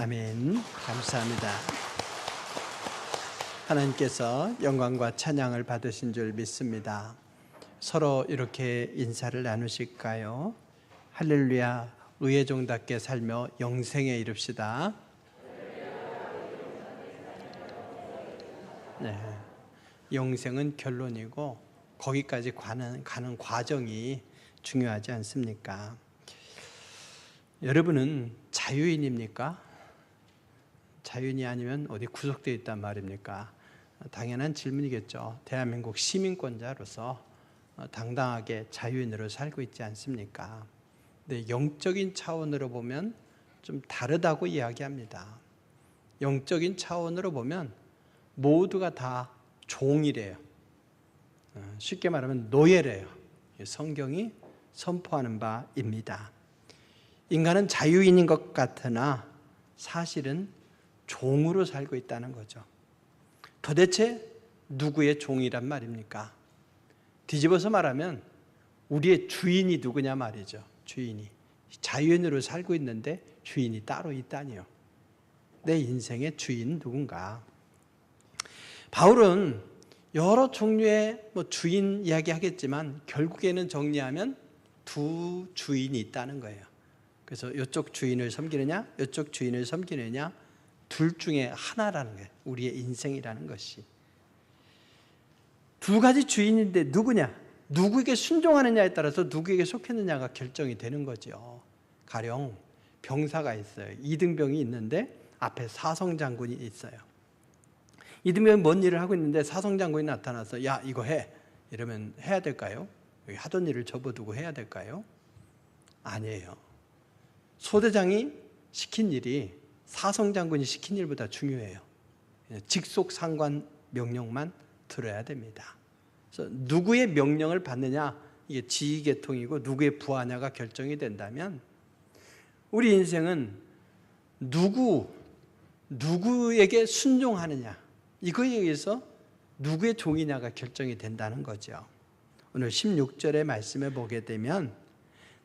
아멘. 감사합니다. 하나님께서 영광과 찬양을 받으신 줄 믿습니다. 서로 이렇게 인사를 나누실까요? 할렐루야, 의의 종답게 살며 영생에 이릅시다. 네, 영생은 결론이고 거기까지 가는 과정이 중요하지 않습니까? 여러분은 자유인입니까? 자유인이 아니면 어디 구속되어 있단 말입니까? 당연한 질문이겠죠. 대한민국 시민권자로서 당당하게 자유인으로 살고 있지 않습니까? 근데 영적인 차원으로 보면 좀 다르다고 이야기합니다. 영적인 차원으로 보면 모두가 다 종이래요. 쉽게 말하면 노예래요. 성경이 선포하는 바입니다. 인간은 자유인인 것 같으나 사실은 종으로 살고 있다는 거죠. 도대체 누구의 종이란 말입니까? 뒤집어서 말하면 우리의 주인이 누구냐 말이죠. 주인이. 자유인으로 살고 있는데 주인이 따로 있다니요. 내 인생의 주인 누군가. 바울은 여러 종류의 주인 이야기 하겠지만 결국에는 정리하면 두 주인이 있다는 거예요. 그래서 이쪽 주인을 섬기느냐 이쪽 주인을 섬기느냐 둘 중에 하나라는 거예요. 우리의 인생이라는 것이. 두 가지 주인인데 누구냐? 누구에게 순종하느냐에 따라서 누구에게 속했느냐가 결정이 되는 거죠. 가령 병사가 있어요. 이등병이 있는데 앞에 사성장군이 있어요. 이등병이 뭔 일을 하고 있는데 사성장군이 나타나서 야 이거 해 이러면 해야 될까요? 여기 하던 일을 접어두고 해야 될까요? 아니에요. 소대장이 시킨 일이 사성장군이 시킨 일보다 중요해요. 직속상관 명령만 들어야 됩니다. 그래서 누구의 명령을 받느냐 이게 지휘계통이고 누구의 부하냐가 결정이 된다면 우리 인생은 누구에게 순종하느냐 이거에 의해서 누구의 종이냐가 결정이 된다는 거죠. 오늘 16절의 말씀을 보게 되면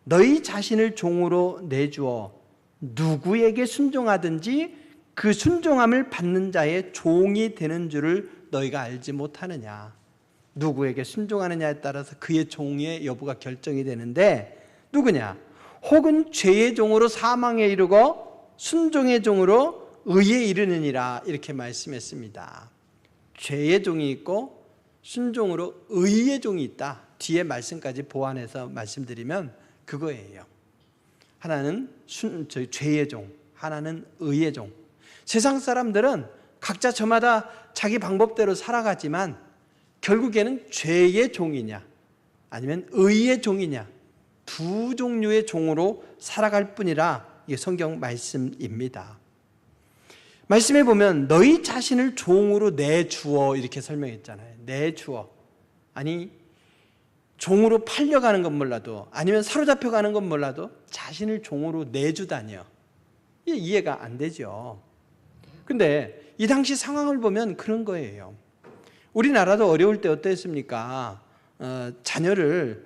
너희 자신을 종으로 내주어 누구에게 순종하든지 그 순종함을 받는 자의 종이 되는 줄을 너희가 알지 못하느냐. 누구에게 순종하느냐에 따라서 그의 종의 여부가 결정이 되는데 누구냐? 혹은 죄의 종으로 사망에 이르고 순종의 종으로 의에 이르느니라 이렇게 말씀했습니다. 죄의 종이 있고 순종으로 의의 종이 있다. 뒤에 말씀까지 보완해서 말씀드리면 그거예요. 하나는 죄의 종, 하나는 의의 종. 세상 사람들은 각자 저마다 자기 방법대로 살아가지만 결국에는 죄의 종이냐 아니면 의의 종이냐 두 종류의 종으로 살아갈 뿐이라 이게 성경 말씀입니다. 말씀에 보면 너희 자신을 종으로 내주어 이렇게 설명했잖아요. 내주어. 아니 종으로 팔려가는 건 몰라도 아니면 사로잡혀가는 건 몰라도 자신을 종으로 내주다니요. 이게 이해가 안 되죠. 근데 이 당시 상황을 보면 그런 거예요. 우리나라도 어려울 때 어땠습니까? 자녀를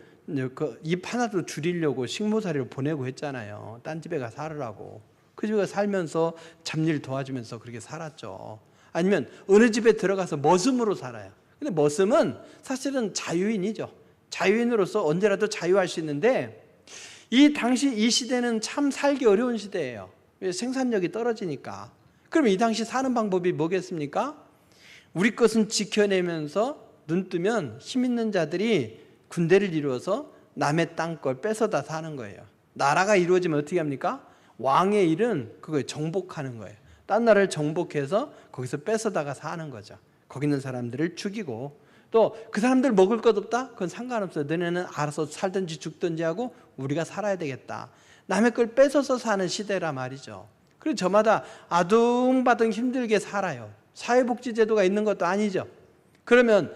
입 하나도 줄이려고 식모살이로 보내고 했잖아요. 딴 집에 가 살으라고. 그 집에 살면서 잡일 도와주면서 그렇게 살았죠. 아니면 어느 집에 들어가서 머슴으로 살아요. 근데 머슴은 사실은 자유인이죠. 자유인으로서 언제라도 자유할 수 있는데 이 당시 이 시대는 참 살기 어려운 시대예요. 생산력이 떨어지니까. 그럼 이 당시 사는 방법이 뭐겠습니까? 우리 것은 지켜내면서 눈 뜨면 힘 있는 자들이 군대를 이루어서 남의 땅 걸 뺏어다 사는 거예요. 나라가 이루어지면 어떻게 합니까? 왕의 일은 그거에 정복하는 거예요. 딴 나라를 정복해서 거기서 뺏어다가 사는 거죠. 거기 있는 사람들을 죽이고 또 그 사람들 먹을 것 없다? 그건 상관없어요. 너네는 알아서 살든지 죽든지 하고 우리가 살아야 되겠다. 남의 걸 뺏어서 사는 시대라 말이죠. 그리고 저마다 아둥바둥 힘들게 살아요. 사회복지제도가 있는 것도 아니죠. 그러면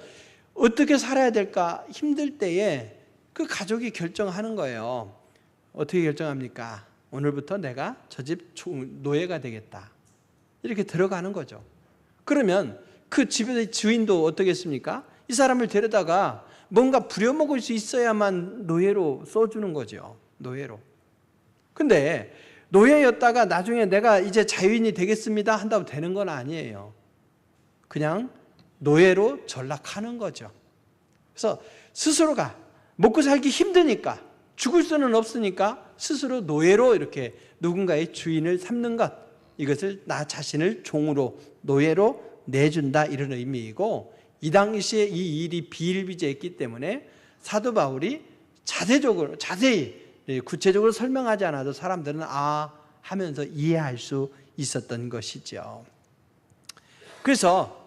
어떻게 살아야 될까 힘들 때에 그 가족이 결정하는 거예요. 어떻게 결정합니까? 오늘부터 내가 저 집 노예가 되겠다. 이렇게 들어가는 거죠. 그러면 그 집의 주인도 어떻겠습니까? 이 사람을 데려다가 뭔가 부려먹을 수 있어야만 노예로 써주는 거죠. 노예로. 근데 노예였다가 나중에 내가 이제 자유인이 되겠습니다 한다고 되는 건 아니에요. 그냥 노예로 전락하는 거죠. 그래서 스스로가 먹고 살기 힘드니까, 죽을 수는 없으니까 스스로 노예로 이렇게 누군가의 주인을 삼는 것, 이것을 나 자신을 종으로, 노예로 내준다, 이런 의미이고, 이 당시에 이 일이 비일비재했기 때문에 사도 바울이 자세히 구체적으로 설명하지 않아도 사람들은 하면서 이해할 수 있었던 것이죠. 그래서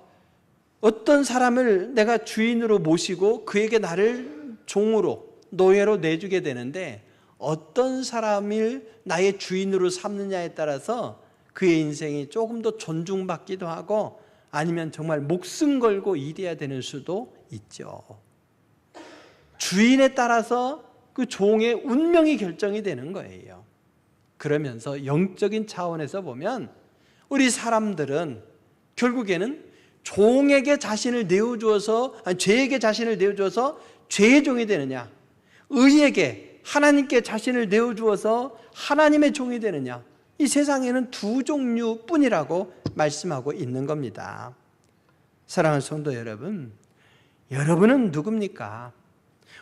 어떤 사람을 내가 주인으로 모시고 그에게 나를 종으로, 노예로 내주게 되는데, 어떤 사람을 나의 주인으로 삼느냐에 따라서 그의 인생이 조금 더 존중받기도 하고, 아니면 정말 목숨 걸고 일해야 되는 수도 있죠. 주인에 따라서 그 종의 운명이 결정이 되는 거예요. 그러면서 영적인 차원에서 보면 우리 사람들은 결국에는 종에게 자신을 내어주어서, 죄에게 자신을 내어주어서 죄의 종이 되느냐, 의에게, 하나님께 자신을 내어주어서 하나님의 종이 되느냐, 이 세상에는 두 종류뿐이라고 말씀하고 있는 겁니다. 사랑하는 성도 여러분, 여러분은 누굽니까?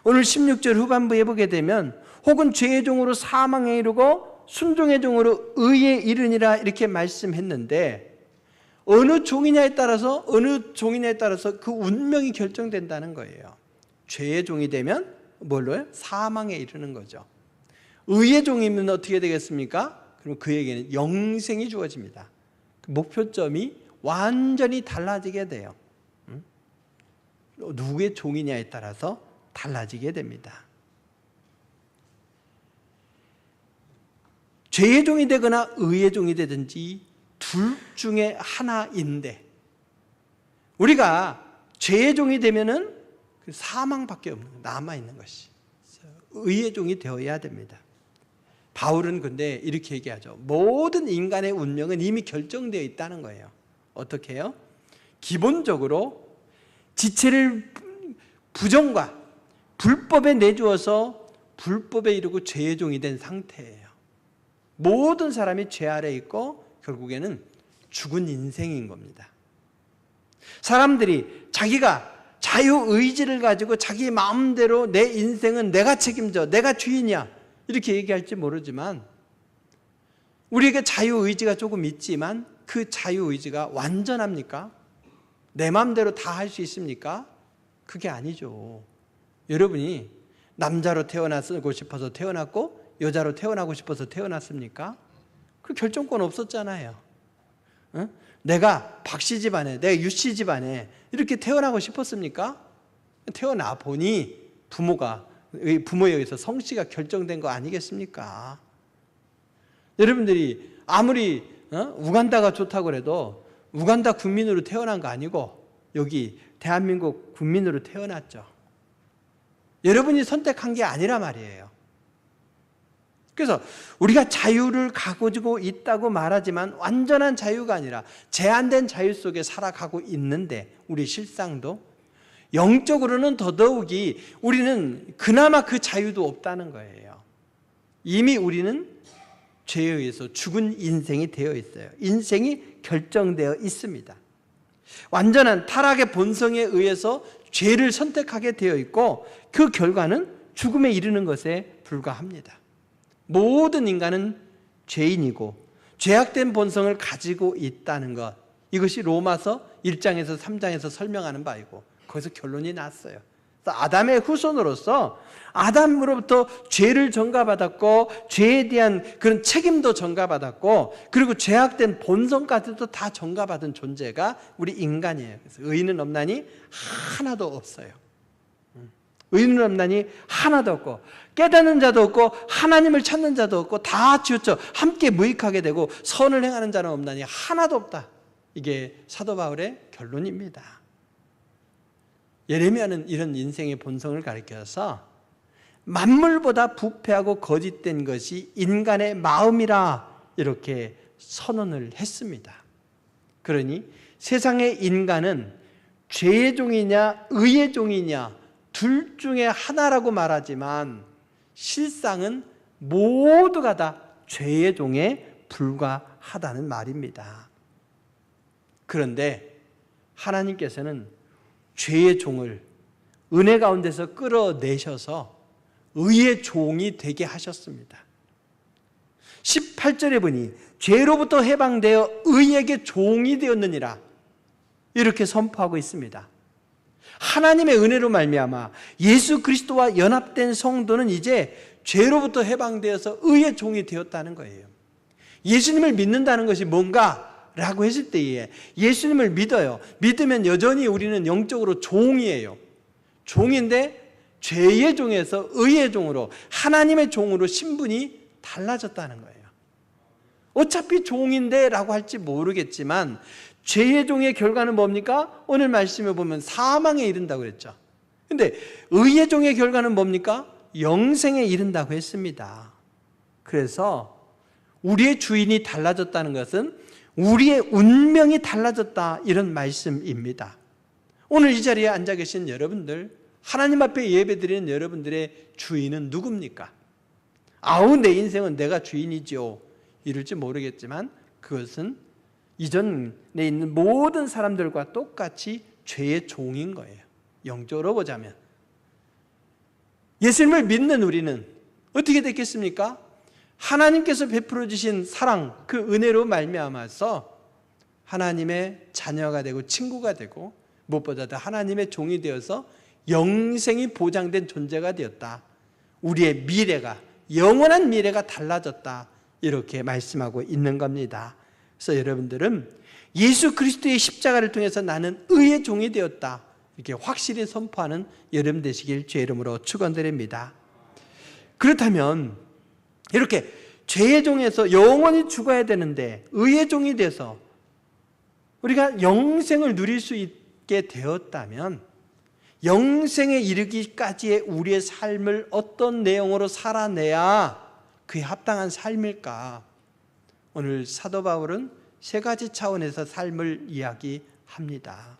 오늘 16절 후반부에 보게 되면 혹은 죄의 종으로 사망에 이르고 순종의 종으로 의에 이르니라, 이렇게 말씀했는데, 어느 종이냐에 따라서 그 운명이 결정된다는 거예요. 죄의 종이 되면 뭘로요? 사망에 이르는 거죠. 의의 종이면 어떻게 되겠습니까? 그럼 그에게는 영생이 주어집니다. 목표점이 완전히 달라지게 돼요. 누구의 종이냐에 따라서 달라지게 됩니다. 죄의 종이 되거나 의의 종이 되든지 둘 중에 하나인데, 우리가 죄의 종이 되면은 사망밖에 없는, 남아있는 것이 의의 종이 되어야 됩니다. 바울은 근데 이렇게 얘기하죠. 모든 인간의 운명은 이미 결정되어 있다는 거예요. 어떻게 해요? 기본적으로 지체를 부정과 불법에 내주어서 불법에 이르고 죄의 종이 된 상태예요. 모든 사람이 죄 아래 있고 결국에는 죽은 인생인 겁니다. 사람들이 자기가 자유의지를 가지고 자기 마음대로 내 인생은 내가 책임져, 내가 주인이야, 이렇게 얘기할지 모르지만, 우리에게 자유의지가 조금 있지만 그 자유의지가 완전합니까? 내 마음대로 다 할 수 있습니까? 그게 아니죠. 여러분이 남자로 태어나고 싶어서 태어났고 여자로 태어나고 싶어서 태어났습니까? 그 결정권 없었잖아요. 내가 박씨 집안에, 내가 유씨 집안에 이렇게 태어나고 싶었습니까? 태어나 보니 부모에 의해서 성씨가 결정된 거 아니겠습니까? 여러분들이 아무리 우간다가 좋다고 해도 우간다 국민으로 태어난 거 아니고 여기 대한민국 국민으로 태어났죠. 여러분이 선택한 게 아니라 말이에요. 그래서 우리가 자유를 가지고 있다고 말하지만 완전한 자유가 아니라 제한된 자유 속에 살아가고 있는데, 우리 실상도 영적으로는 더더욱이 우리는 그나마 그 자유도 없다는 거예요. 이미 우리는 죄에 의해서 죽은 인생이 되어 있어요. 인생이 결정되어 있습니다. 완전한 타락의 본성에 의해서 죄를 선택하게 되어 있고, 그 결과는 죽음에 이르는 것에 불과합니다. 모든 인간은 죄인이고 죄악된 본성을 가지고 있다는 것, 이것이 로마서 1장에서 3장에서 설명하는 바이고, 거기서 결론이 났어요. 아담의 후손으로서 아담으로부터 죄를 전가받았고 죄에 대한 그런 책임도 전가받았고, 그리고 죄악된 본성까지도 다 전가받은 존재가 우리 인간이에요. 그래서 의인은 없나니 하나도 없어요. 의인은 없나니 하나도 없고 깨닫는 자도 없고 하나님을 찾는 자도 없고 다 치우쳐 함께 무익하게 되고 선을 행하는 자는 없나니 하나도 없다. 이게 사도 바울의 결론입니다. 예레미야는 이런 인생의 본성을 가리켜서 만물보다 부패하고 거짓된 것이 인간의 마음이라 이렇게 선언을 했습니다. 그러니 세상의 인간은 죄의 종이냐 의의 종이냐 둘 중에 하나라고 말하지만 실상은 모두가 다 죄의 종에 불과하다는 말입니다. 그런데 하나님께서는 죄의 종을 은혜 가운데서 끌어내셔서 의의 종이 되게 하셨습니다. 18절에 보니 죄로부터 해방되어 의에게 종이 되었느니라 이렇게 선포하고 있습니다. 하나님의 은혜로 말미암아 예수 그리스도와 연합된 성도는 이제 죄로부터 해방되어서 의의 종이 되었다는 거예요. 예수님을 믿는다는 것이 뭔가? 라고 했을 때에 예수님을 믿어요. 믿으면 여전히 우리는 영적으로 종이에요. 종인데 죄의 종에서 의의 종으로, 하나님의 종으로 신분이 달라졌다는 거예요. 어차피 종인데 라고 할지 모르겠지만 죄의 종의 결과는 뭡니까? 오늘 말씀에 보면 사망에 이른다고 그랬죠. 근데 의의 종의 결과는 뭡니까? 영생에 이른다고 했습니다. 그래서 우리의 주인이 달라졌다는 것은 우리의 운명이 달라졌다, 이런 말씀입니다. 오늘 이 자리에 앉아 계신 여러분들, 하나님 앞에 예배드리는 여러분들의 주인은 누굽니까? 아우, 내 인생은 내가 주인이죠, 이럴지 모르겠지만 그것은 이전에 있는 모든 사람들과 똑같이 죄의 종인 거예요. 영적으로 보자면 예수님을 믿는 우리는 어떻게 됐겠습니까? 하나님께서 베풀어 주신 사랑, 그 은혜로 말미암아서 하나님의 자녀가 되고 친구가 되고 무엇보다도 하나님의 종이 되어서 영생이 보장된 존재가 되었다. 우리의 미래가, 영원한 미래가 달라졌다, 이렇게 말씀하고 있는 겁니다. 그래서 여러분들은 예수 그리스도의 십자가를 통해서 나는 의의 종이 되었다, 이렇게 확실히 선포하는 여러분 되시길 주의 이름으로 축원드립니다. 그렇다면 이렇게 죄의 종에서 영원히 죽어야 되는데 의의 종이 돼서 우리가 영생을 누릴 수 있게 되었다면 영생에 이르기까지의 우리의 삶을 어떤 내용으로 살아내야 그에 합당한 삶일까? 오늘 사도 바울은 세 가지 차원에서 삶을 이야기합니다.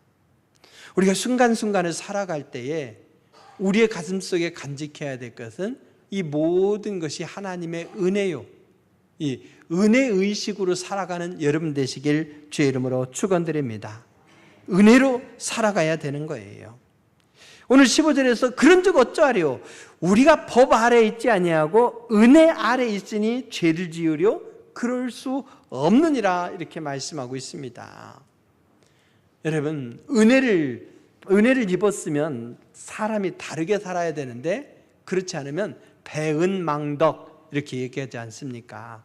우리가 순간순간을 살아갈 때에 우리의 가슴속에 간직해야 될 것은 이 모든 것이 하나님의 은혜요, 이 은혜의식으로 살아가는 여러분 되시길 주의 이름으로 축원드립니다. 은혜로 살아가야 되는 거예요. 오늘 15절에서 그런 즉 어쩌하리요? 우리가 법 아래에 있지 아니하고 은혜 아래에 있으니 죄를 지으려 그럴 수 없느니라, 이렇게 말씀하고 있습니다. 여러분, 은혜를 입었으면 사람이 다르게 살아야 되는데 그렇지 않으면 배은망덕, 이렇게 얘기하지 않습니까?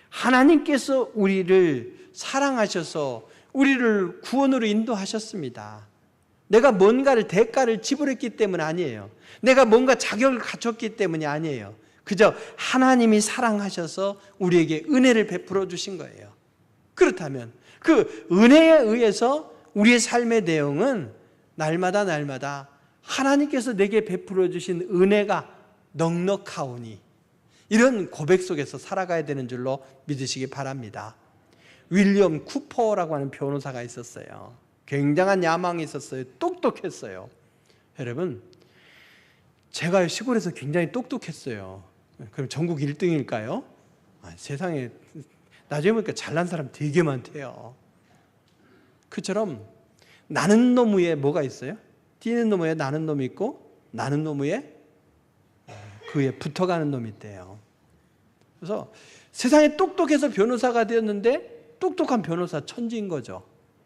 하나님께서 우리를 사랑하셔서 우리를 구원으로 인도하셨습니다. 내가 뭔가를 대가를 지불했기 때문 아니에요. 내가 뭔가 자격을 갖췄기 때문이 아니에요. 그저 하나님이 사랑하셔서 우리에게 은혜를 베풀어 주신 거예요. 그렇다면 그 은혜에 의해서 우리의 삶의 내용은 날마다 하나님께서 내게 베풀어 주신 은혜가 넉넉하오니, 이런 고백 속에서 살아가야 되는 줄로 믿으시기 바랍니다. 윌리엄 쿠퍼라고 하는 변호사가 있었어요. 굉장한 야망이 있었어요. 똑똑했어요. 여러분, 제가 시골에서 굉장히 똑똑했어요. 그럼 전국 1등일까요? 세상에 나중에 보니까 잘난 사람 되게 많대요. 그처럼 나는 놈 위에 뭐가 있어요? 뛰는 놈 위에 나는 놈이 있고, 나는 놈 위에 그 위에 붙어가는 놈이 있대요. 그래서 세상에 똑똑해서 변호사가 되었는데 똑똑한 변호사 천지인 거죠.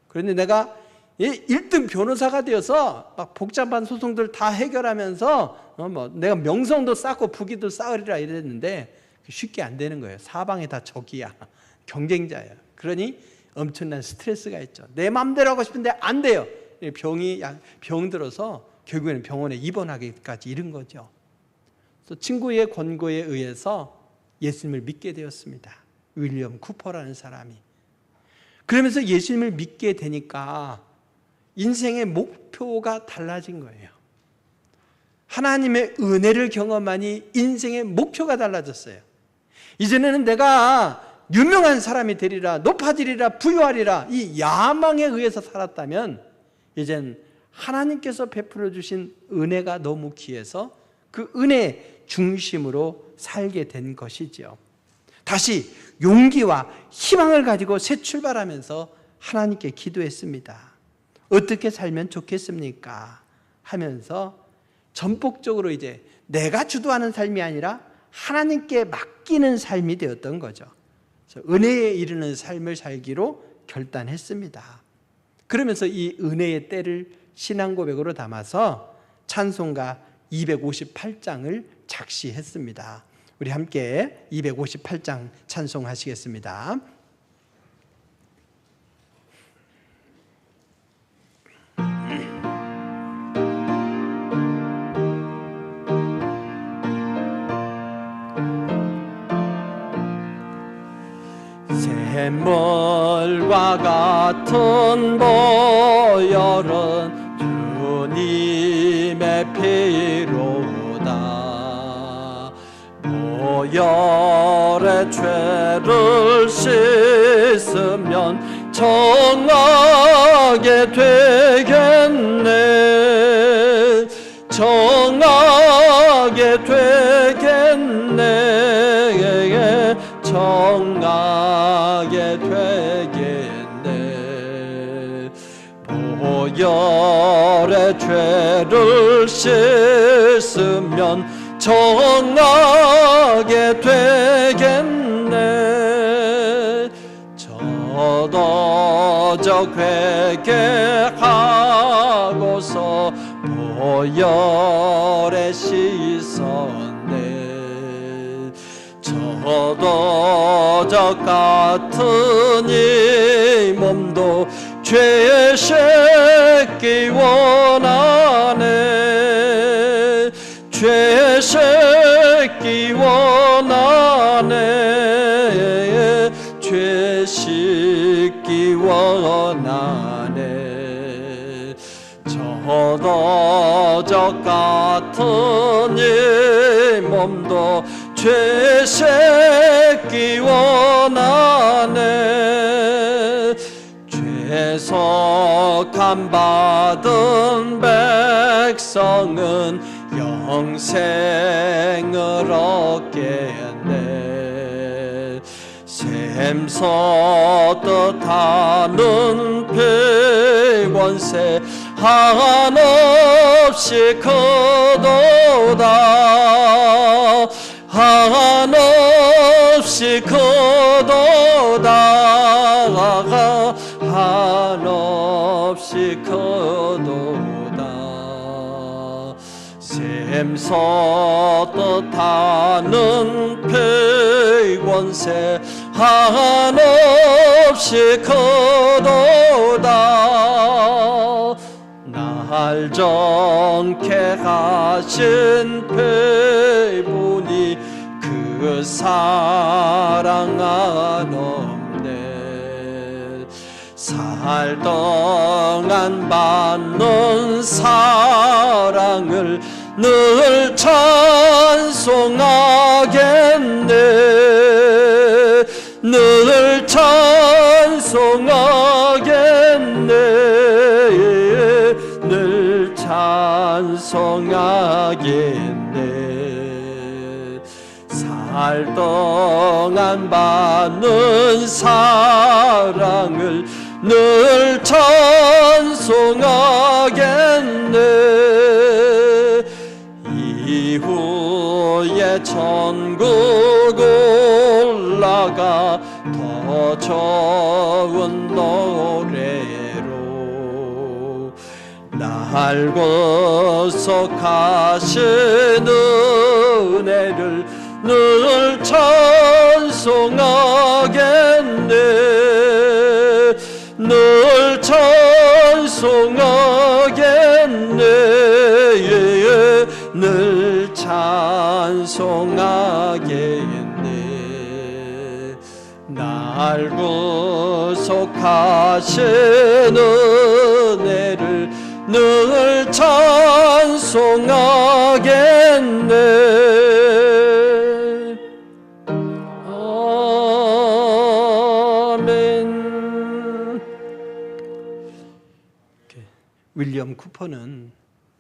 그런데 내가 1등 변호사가 되어서 막 복잡한 소송들 다 해결하면서 내가 명성도 쌓고 부귀도 쌓으리라 이랬는데 쉽게 안 되는 거예요. 사방에 다 적이야, 경쟁자예요. 그러니 엄청난 스트레스가 있죠. 내 마음대로 하고 싶은데 안 돼요. 병 들어서 결국에는 병원에 입원하기까지 이른 거죠. 그래서 친구의 권고에 의해서 예수님을 믿게 되었습니다. 윌리엄 쿠퍼라는 사람이. 그러면서 예수님을 믿게 되니까 인생의 목표가 달라진 거예요. 하나님의 은혜를 경험하니 인생의 목표가 달라졌어요. 이전에는 내가 유명한 사람이 되리라, 높아지리라, 부유하리라, 이 야망에 의해서 살았다면 이젠 하나님께서 베풀어 주신 은혜가 너무 귀해서 그 은혜 중심으로 살게 된 것이죠. 다시 용기와 희망을 가지고 새 출발하면서 하나님께 기도했습니다. 어떻게 살면 좋겠습니까? 하면서 전폭적으로 이제 내가 주도하는 삶이 아니라 하나님께 맡기는 삶이 되었던 거죠. 그래서 은혜에 이르는 삶을 살기로 결단했습니다. 그러면서 이 은혜의 때를 신앙 고백으로 담아서 찬송가 258장을 작시했습니다. 우리 함께 258장 찬송하시겠습니다. 샘물과 같은 보혈은 주님의 피로다. 보혈의 죄를 씻으면 정하게 되겠네. 정하게 되겠네. 정하게 되겠네. 보혈의 죄를 씻으면 정하게 되겠네. 저도 회개하고서 보혈에 씻었네. 저도 저 같은 이 몸도 죄의 씻기 원하네. 죄의 씻기 원하네. 죄 씻기 원하네. 저도 저 같은 이 몸도 죄 씻기 원하네. 죄속함 받은 백성은 영생을 얻겠네. 샘솟듯 하는 피권세 한없이 크도다. 한없이 크도다. 한없이 크도다. 샘솟듯 하는 피권세 한없이 크도다. 날 정케 하신 피분이 그 사랑 한없네. 살 동안 받는 사랑을 늘 찬송하겠네. 늘 찬송하겠네. 늘 찬송하겠네. 살 동안 받는 사랑을 늘 찬송하겠네. 이후에 천국 올라가 더 좋은 노래로 날 구속하신 은혜를 늘 찬송하겠네. 늘 찬송하겠네. 늘 찬송하겠네. 날 구속하신 은혜를 늘 찬송하겠네. 윌리엄 쿠퍼는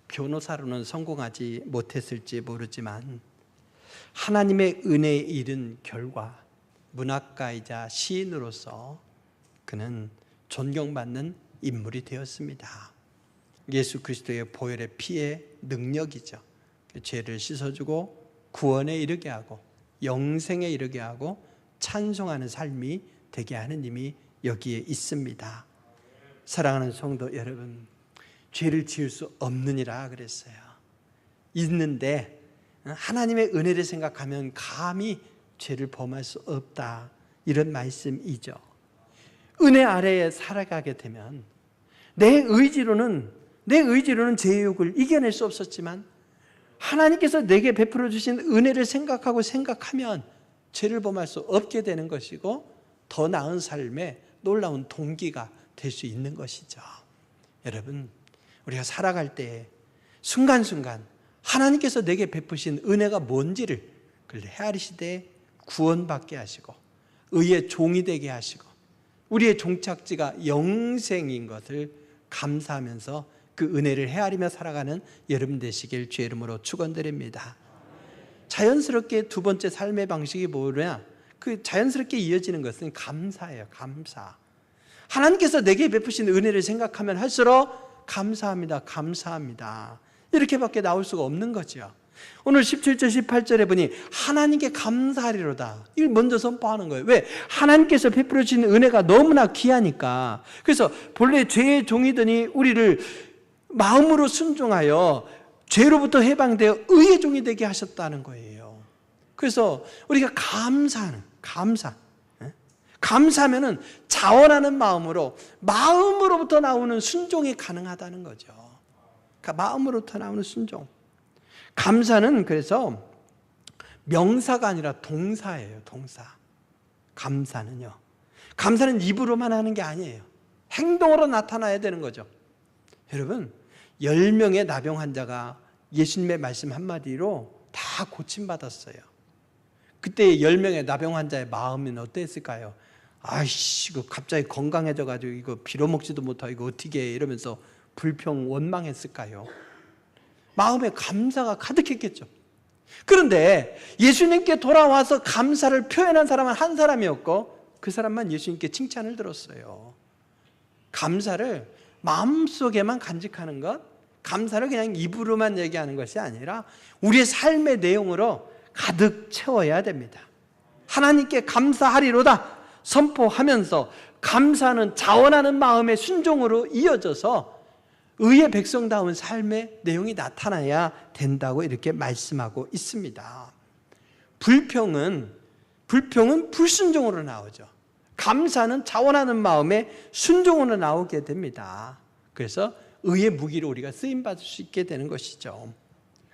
변호사로는 성공하지 못했을지 모르지만 하나님의 은혜에 이른 결과 문학가이자 시인으로서 그는 존경받는 인물이 되었습니다. 예수 그리스도의 보혈의 피의 능력이죠. 죄를 씻어주고 구원에 이르게 하고 영생에 이르게 하고 찬송하는 삶이 되게 하는 힘이 여기에 있습니다. 사랑하는 성도 여러분, 죄를 지을 수 없느니라 그랬어요. 있는데 하나님의 은혜를 생각하면 감히 죄를 범할 수 없다, 이런 말씀이죠. 은혜 아래에 살아가게 되면 내 의지로는 죄의 욕을 이겨낼 수 없었지만 하나님께서 내게 베풀어 주신 은혜를 생각하면 죄를 범할 수 없게 되는 것이고 더 나은 삶의 놀라운 동기가 될 수 있는 것이죠. 여러분, 우리가 살아갈 때 순간순간 하나님께서 내게 베푸신 은혜가 뭔지를 그걸 헤아리시되 구원받게 하시고 의의 종이 되게 하시고 우리의 종착지가 영생인 것을 감사하면서 그 은혜를 헤아리며 살아가는 여러분 되시길 주의 이름으로 축원드립니다. 자연스럽게 두 번째 삶의 방식이 뭐냐? 그 자연스럽게 이어지는 것은 감사예요. 감사. 하나님께서 내게 베푸신 은혜를 생각하면 할수록 감사합니다. 이렇게밖에 나올 수가 없는 거죠. 오늘 17절 18절에 보니 하나님께 감사하리로다, 이걸 먼저 선포하는 거예요. 왜? 하나님께서 베풀어 주신 은혜가 너무나 귀하니까. 그래서 본래 죄의 종이더니 우리를 마음으로 순종하여 죄로부터 해방되어 의의 종이 되게 하셨다는 거예요. 그래서 우리가 감사하면은 자원하는 마음으로부터 나오는 순종이 가능하다는 거죠. 그러니까 마음으로부터 나오는 순종. 감사는 그래서 명사가 아니라 동사예요. 동사. 감사는 입으로만 하는 게 아니에요. 행동으로 나타나야 되는 거죠. 여러분, 10명의 나병 환자가 예수님의 말씀 한마디로 다 고침받았어요. 그때 10명의 나병 환자의 마음은 어땠을까요? 아이씨, 이거 갑자기 건강해져가지고 이거 빌어먹지도 못하고 이거 어떻게 해, 이러면서 불평 원망했을까요? 마음에 감사가 가득했겠죠. 그런데 예수님께 돌아와서 감사를 표현한 사람은 한 사람이었고 그 사람만 예수님께 칭찬을 들었어요. 감사를 마음속에만 간직하는 것, 감사를 그냥 입으로만 얘기하는 것이 아니라 우리의 삶의 내용으로 가득 채워야 됩니다. 하나님께 감사하리로다 선포하면서 감사는 자원하는 마음의 순종으로 이어져서 의의 백성다운 삶의 내용이 나타나야 된다고 이렇게 말씀하고 있습니다. 불평은 불순종으로 나오죠. 감사는 자원하는 마음의 순종으로 나오게 됩니다. 그래서 의의 무기로 우리가 쓰임받을 수 있게 되는 것이죠.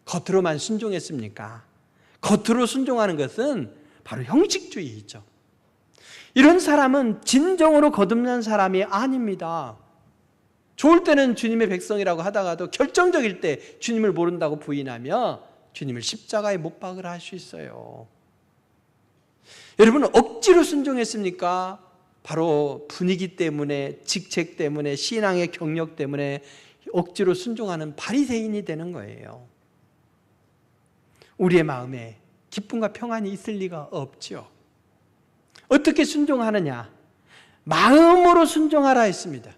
겉으로만 순종했습니까? 겉으로 순종하는 것은 바로 형식주의이죠. 이런 사람은 진정으로 거듭난 사람이 아닙니다. 좋을 때는 주님의 백성이라고 하다가도 결정적일 때 주님을 모른다고 부인하며 주님을 십자가에 못 박으라 할 수 있어요. 여러분은 억지로 순종했습니까? 바로 분위기 때문에, 직책 때문에, 신앙의 경력 때문에 억지로 순종하는 바리새인이 되는 거예요. 우리의 마음에 기쁨과 평안이 있을 리가 없죠. 어떻게 순종하느냐? 마음으로 순종하라 했습니다.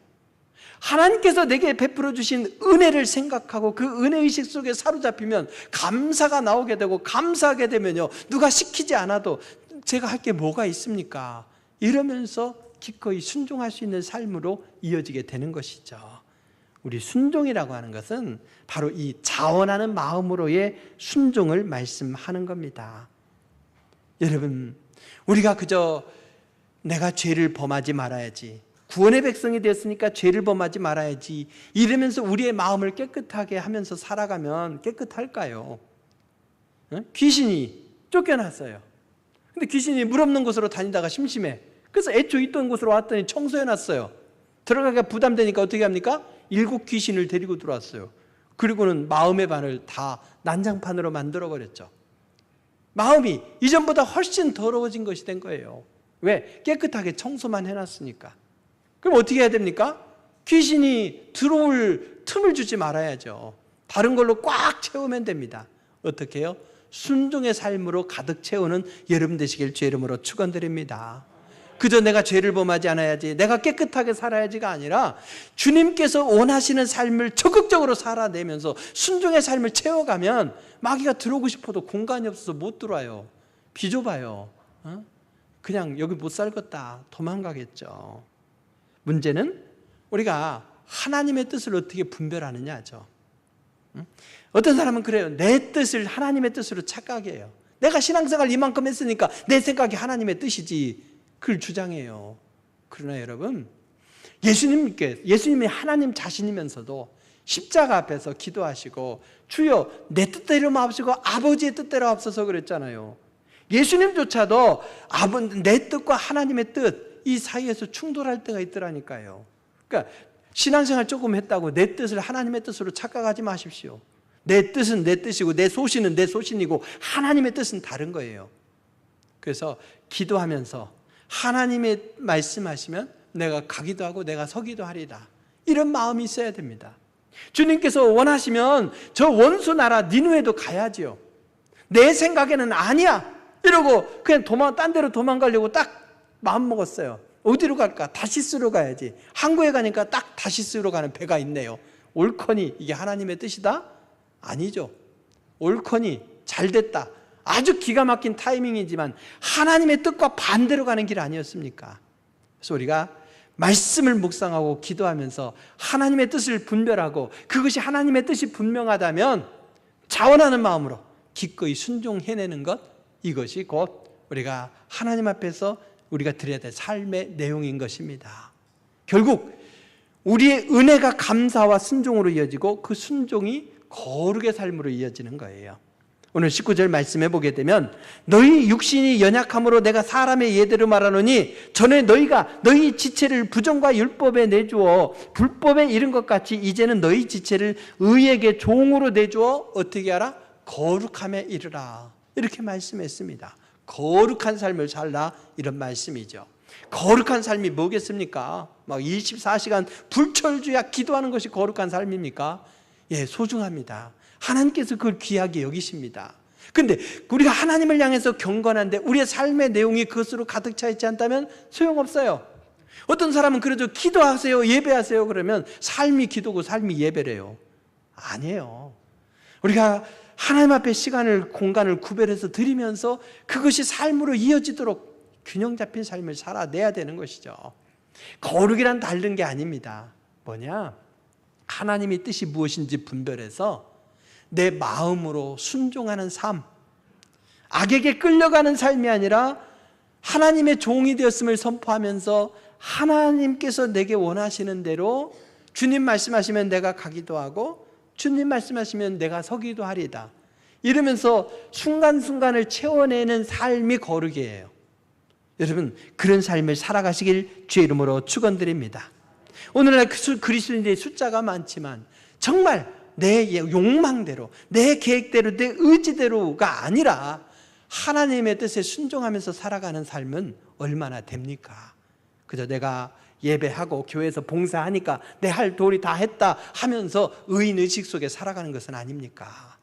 하나님께서 내게 베풀어 주신 은혜를 생각하고 그 은혜의식 속에 사로잡히면 감사가 나오게 되고, 감사하게 되면요, 누가 시키지 않아도 제가 할 게 뭐가 있습니까? 이러면서 기꺼이 순종할 수 있는 삶으로 이어지게 되는 것이죠. 우리 순종이라고 하는 것은 바로 이 자원하는 마음으로의 순종을 말씀하는 겁니다. 여러분, 우리가 그저 내가 죄를 범하지 말아야지, 구원의 백성이 되었으니까 죄를 범하지 말아야지 이러면서 우리의 마음을 깨끗하게 하면서 살아가면 깨끗할까요? 귀신이 쫓겨났어요. 근데 귀신이 물 없는 곳으로 다니다가 심심해. 그래서 애초 있던 곳으로 왔더니 청소해놨어요. 들어가기가 부담되니까 어떻게 합니까? 7 귀신을 데리고 들어왔어요. 그리고는 마음의 반을 다 난장판으로 만들어버렸죠. 마음이 이전보다 훨씬 더러워진 것이 된 거예요. 왜? 깨끗하게 청소만 해놨으니까. 그럼 어떻게 해야 됩니까? 귀신이 들어올 틈을 주지 말아야죠. 다른 걸로 꽉 채우면 됩니다. 어떻게 해요? 순종의 삶으로 가득 채우는 여러분 되시길 주의 이름으로 축원드립니다. 그저 내가 죄를 범하지 않아야지, 내가 깨끗하게 살아야지가 아니라 주님께서 원하시는 삶을 적극적으로 살아내면서 순종의 삶을 채워가면 마귀가 들어오고 싶어도 공간이 없어서 못 들어와요. 비좁아요. 그냥 여기 못 살겠다 도망가겠죠. 문제는 우리가 하나님의 뜻을 어떻게 분별하느냐죠. 어떤 사람은 그래요. 내 뜻을 하나님의 뜻으로 착각해요. 내가 신앙생활 이만큼 했으니까 내 생각이 하나님의 뜻이지, 그걸 주장해요. 그러나 여러분, 예수님이 하나님 자신이면서도 십자가 앞에서 기도하시고 주여 내 뜻대로 마옵시고 아버지의 뜻대로 앞서서 그랬잖아요. 예수님조차도 내 뜻과 하나님의 뜻, 이 사이에서 충돌할 때가 있더라니까요. 그러니까 신앙생활 조금 했다고 내 뜻을 하나님의 뜻으로 착각하지 마십시오. 내 뜻은 내 뜻이고 내 소신은 내 소신이고 하나님의 뜻은 다른 거예요. 그래서 기도하면서 하나님의 말씀하시면 내가 가기도 하고 내가 서기도 하리라, 이런 마음이 있어야 됩니다. 주님께서 원하시면 저 원수 나라 니느웨도 가야지요. 내 생각에는 아니야 이러고 그냥 딴 데로 도망가려고 딱 마음 먹었어요. 어디로 갈까? 다시스로 가야지. 항구에 가니까 딱 다시스로 가는 배가 있네요. 옳거니 이게 하나님의 뜻이다? 아니죠. 옳거니 잘됐다, 아주 기가 막힌 타이밍이지만 하나님의 뜻과 반대로 가는 길 아니었습니까? 그래서 우리가 말씀을 묵상하고 기도하면서 하나님의 뜻을 분별하고 그것이 하나님의 뜻이 분명하다면 자원하는 마음으로 기꺼이 순종해내는 것, 이것이 곧 우리가 하나님 앞에서 우리가 드려야 될 삶의 내용인 것입니다. 결국 우리의 은혜가 감사와 순종으로 이어지고 그 순종이 거룩의 삶으로 이어지는 거예요. 오늘 19절 말씀해 보게 되면 너희 육신이 연약함으로 내가 사람의 예대로 말하노니 전에 너희가 너희 지체를 부정과 율법에 내주어 불법에 이른 것 같이 이제는 너희 지체를 의에게 종으로 내주어 어떻게 하라? 거룩함에 이르라, 이렇게 말씀했습니다. 거룩한 삶을 살라, 이런 말씀이죠. 거룩한 삶이 뭐겠습니까? 막 24시간 불철주야 기도하는 것이 거룩한 삶입니까? 예, 소중합니다. 하나님께서 그걸 귀하게 여기십니다. 그런데 우리가 하나님을 향해서 경건한데 우리의 삶의 내용이 그것으로 가득 차 있지 않다면 소용없어요. 어떤 사람은 그러죠. 기도하세요, 예배하세요 그러면 삶이 기도고 삶이 예배래요. 아니에요. 우리가 하나님 앞에 시간을, 공간을 구별해서 드리면서 그것이 삶으로 이어지도록 균형 잡힌 삶을 살아내야 되는 것이죠. 거룩이란 다른 게 아닙니다. 뭐냐? 하나님의 뜻이 무엇인지 분별해서 내 마음으로 순종하는 삶, 악에게 끌려가는 삶이 아니라 하나님의 종이 되었음을 선포하면서 하나님께서 내게 원하시는 대로 주님 말씀하시면 내가 가기도 하고 주님 말씀하시면 내가 서기도 하리다, 이러면서 순간순간을 채워내는 삶이 거룩이에요. 여러분, 그런 삶을 살아가시길 주의 이름으로 축원드립니다. 오늘날 그리스도인들의 숫자가 많지만 정말 내 욕망대로, 내 계획대로, 내 의지대로가 아니라 하나님의 뜻에 순종하면서 살아가는 삶은 얼마나 됩니까? 그저 내가 예배하고 교회에서 봉사하니까 내 할 도리 다 했다 하면서 의인의식 속에 살아가는 것은 아닙니까?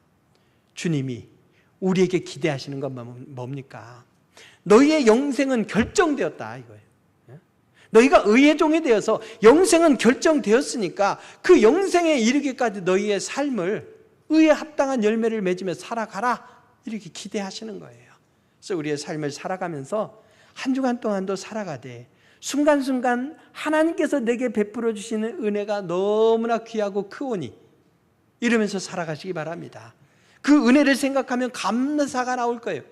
주님이 우리에게 기대하시는 건 뭡니까? 너희의 영생은 결정되었다, 이거예요. 너희가 의의 종이 되어서 영생은 결정되었으니까 그 영생에 이르기까지 너희의 삶을 의에 합당한 열매를 맺으며 살아가라, 이렇게 기대하시는 거예요. 그래서 우리의 삶을 살아가면서 한 주간 동안도 살아가되 순간순간 하나님께서 내게 베풀어 주시는 은혜가 너무나 귀하고 크오니 이러면서 살아가시기 바랍니다. 그 은혜를 생각하면 감사가 나올 거예요.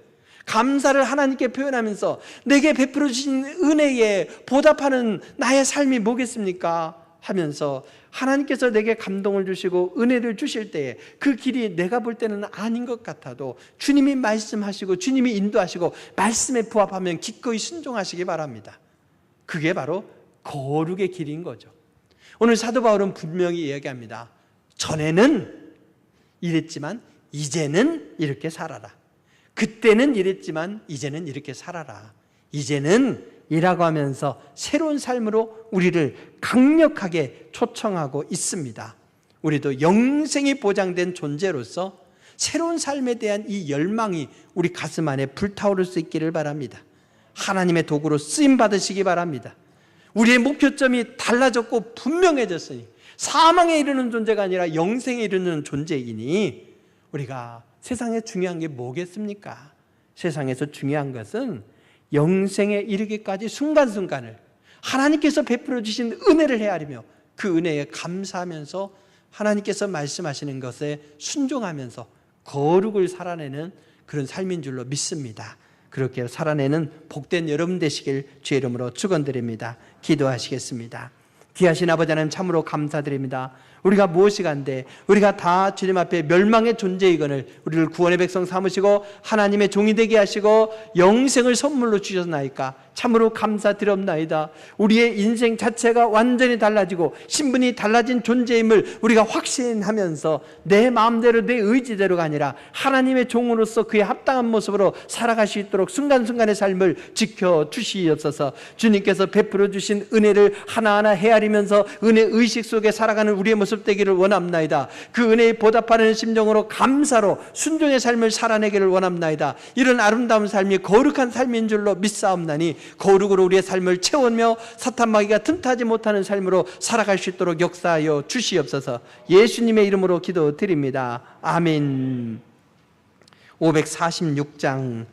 감사를 하나님께 표현하면서 내게 베풀어 주신 은혜에 보답하는 나의 삶이 뭐겠습니까? 하면서 하나님께서 내게 감동을 주시고 은혜를 주실 때에 그 길이 내가 볼 때는 아닌 것 같아도 주님이 말씀하시고 주님이 인도하시고 말씀에 부합하면 기꺼이 순종하시기 바랍니다. 그게 바로 거룩의 길인 거죠. 오늘 사도 바울은 분명히 이야기합니다. 전에는 이랬지만 이제는 이렇게 살아라. 그때는 이랬지만 이제는 이렇게 살아라. 이제는 이라고 하면서 새로운 삶으로 우리를 강력하게 초청하고 있습니다. 우리도 영생이 보장된 존재로서 새로운 삶에 대한 이 열망이 우리 가슴 안에 불타오를 수 있기를 바랍니다. 하나님의 도구로 쓰임 받으시기 바랍니다. 우리의 목표점이 달라졌고 분명해졌으니 사망에 이르는 존재가 아니라 영생에 이르는 존재이니 우리가 세상에 중요한 게 뭐겠습니까? 세상에서 중요한 것은 영생에 이르기까지 순간순간을 하나님께서 베풀어 주신 은혜를 헤아리며 그 은혜에 감사하면서 하나님께서 말씀하시는 것에 순종하면서 거룩을 살아내는 그런 삶인 줄로 믿습니다. 그렇게 살아내는 복된 여러분 되시길 주의 이름으로 축원드립니다. 기도하시겠습니다. 귀하신 아버지 하나님 참으로 감사드립니다. 우리가 무엇이 간데 우리가 다 주님 앞에 멸망의 존재이거늘 우리를 구원의 백성 삼으시고 하나님의 종이 되게 하시고 영생을 선물로 주셨나이까 참으로 감사드립나이다. 우리의 인생 자체가 완전히 달라지고 신분이 달라진 존재임을 우리가 확신하면서 내 마음대로 내 의지대로가 아니라 하나님의 종으로서 그에 합당한 모습으로 살아갈 수 있도록 순간순간의 삶을 지켜주시옵소서. 주님께서 베풀어 주신 은혜를 하나하나 헤아리면서 은혜 의식 속에 살아가는 우리의 모습 되기를 원합나이다. 그 은혜에 보답하는 심정으로 감사로 순종의 삶을 살아내기를 원합나이다. 이런 아름다운 삶이 거룩한 삶인 줄로 믿사옵나니 거룩으로 우리의 삶을 채우며 사탄 마귀가 틈타지 못하는 삶으로 살아갈 수 있도록 역사하여 주시옵소서. 예수님의 이름으로 기도드립니다. 아멘. 546장